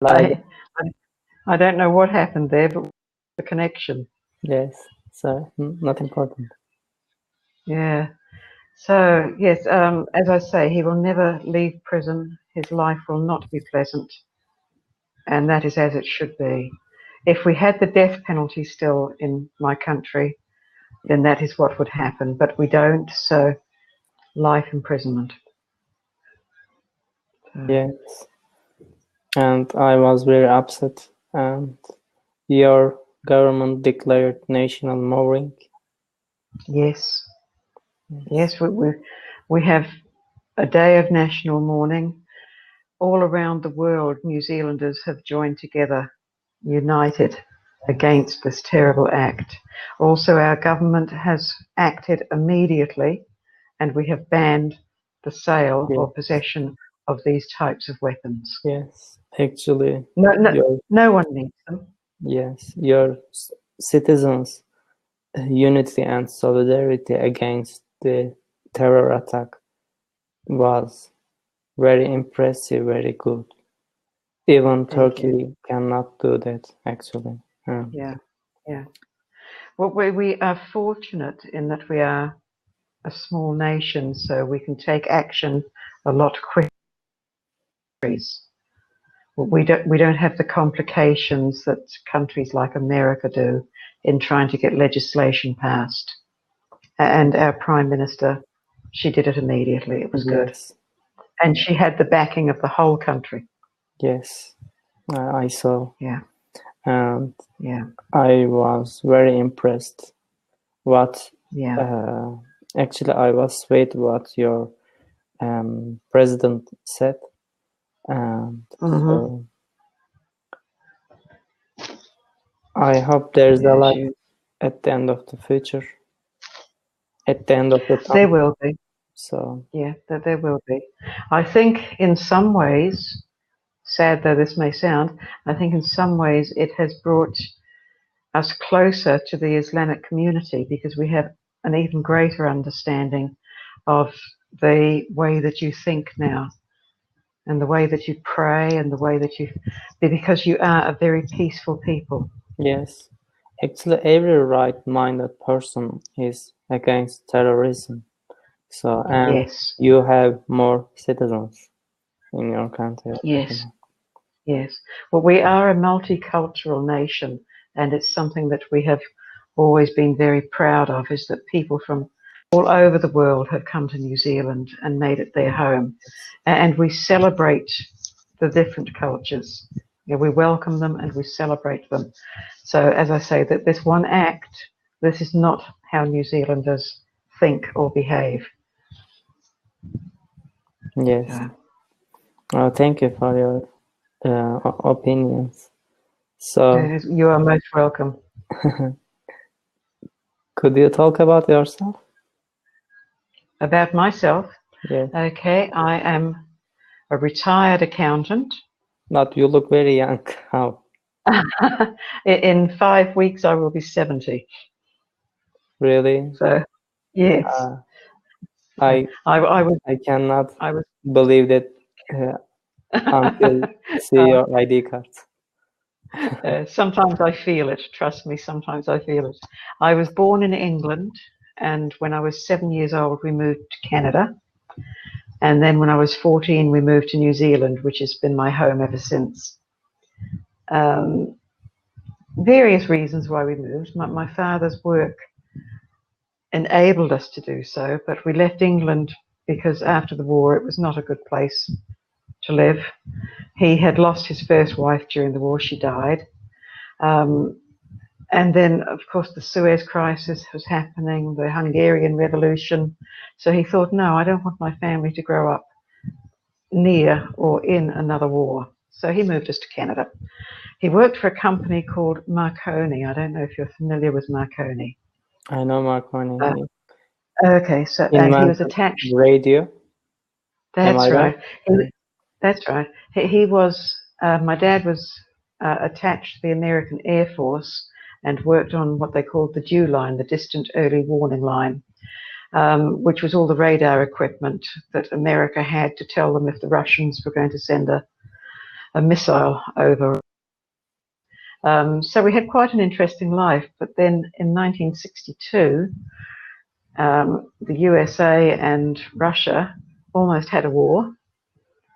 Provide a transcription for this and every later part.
like I, I don't know what happened there, but the connection. yes, so not important. Yeah. So, yes, as I say, he will never leave prison. His life will not be pleasant. And that is as it should be. If we had the death penalty still in my country, then that is what would happen. But we don't, so life imprisonment. Yes. And I was very upset. And your government declared national mourning. Yes. Yes, we have a day of national mourning. All around the world, New Zealanders have joined together, united against this terrible act. Also, our government has acted immediately, and we have banned the sale or possession of these types of weapons. Yes, actually. No one needs them. Yes, your citizens' unity and solidarity against the terror attack was very impressive, very good. Even Turkey cannot do that, actually. Yeah. Well, we are fortunate in that we are a small nation, so we can take action a lot quicker. We don't have the complications that countries like America do in trying to get legislation passed. And our Prime Minister, she did it immediately. It was good. And she had the backing of the whole country. Yes, I saw. Yeah. And I was very impressed. Actually, I was wait what your president said. And so I hope there's a light at the end of the future. At the end of the time. There will be. So yeah, there will be. I think in some ways, sad though this may sound, I think in some ways it has brought us closer to the Islamic community because we have an even greater understanding of the way that you think now and the way that you pray and the way that you, because you are a very peaceful people. Yes, actually every right-minded person is against terrorism. So, and you have more citizens in your country. Yes. Well, we are a multicultural nation, and it's something that we have always been very proud of, is that people from all over the world have come to New Zealand and made it their home. And we celebrate the different cultures. We welcome them and we celebrate them. So, as I say, that this one act, this is not how New Zealanders think or behave. Yes. Thank you for your opinions. So you are most welcome. Could you talk about yourself? About myself? Yes. Okay, I am a retired accountant. But you look very young. How? In 5 weeks, I will be 70. Really? So, yes. I cannot believe that until see your ID card. Sometimes I feel it. Trust me, sometimes I feel it. I was born in England, and when I was 7 years old, we moved to Canada. And then when I was 14, we moved to New Zealand, which has been my home ever since. Various reasons why we moved. My father's work enabled us to do so, but we left England because after the war, it was not a good place to live. He had lost his first wife during the war. She died. And then, of course, the Suez Crisis was happening, the Hungarian Revolution. So he thought, no, I don't want my family to grow up near or in another war. So he moved us to Canada. He worked for a company called Marconi. I don't know if you're familiar with Marconi. I know Marconi. Okay, so and he was attached. Radio. That's right. That's right. He was. My dad was attached to the American Air Force and worked on what they called the DEW line, the Distant Early Warning Line, which was all the radar equipment that America had to tell them if the Russians were going to send a missile over. So we had quite an interesting life. But then in 1962, the USA and Russia almost had a war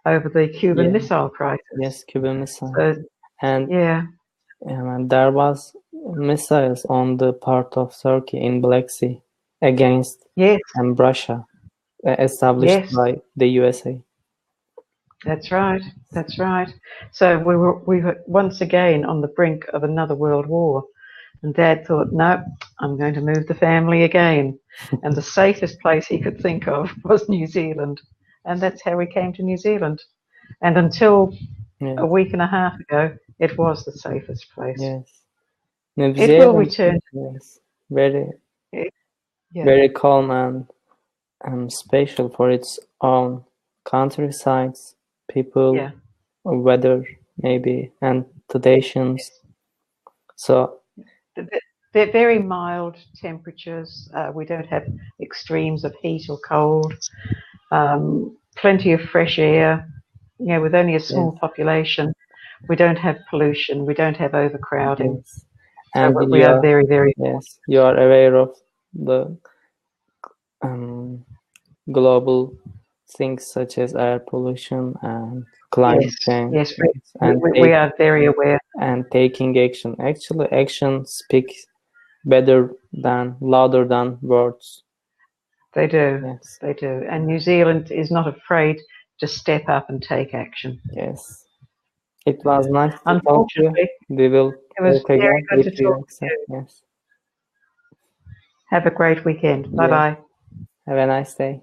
over the Cuban Missile Crisis. Yes, Cuban Missile. So, and there was missiles on the part of Turkey in Black Sea against Russia, established by the USA. That's right. That's right. So we were once again on the brink of another world war, and Dad thought, no, I'm going to move the family again. And the safest place he could think of was New Zealand, and that's how we came to New Zealand. And until a week and a half ago, it was the safest place. Yes, New Zealand, it will return. Yes, very calm and special for its own countrysides, people, weather maybe, and traditions. So they're very mild temperatures. We don't have extremes of heat or cold. Plenty of fresh air. With only a small population, we don't have pollution. We don't have overcrowding. And so we are very, very. Yes, you are aware of the global things such as air pollution and climate change. Yes, we are very aware. And taking action. Actually, action speaks louder than words. They do. Yes. They do. And New Zealand is not afraid to step up and take action. Yes. It was nice to talk to you. We will talk again if you accept. Yes. Have a great weekend. Bye-bye. Have a nice day.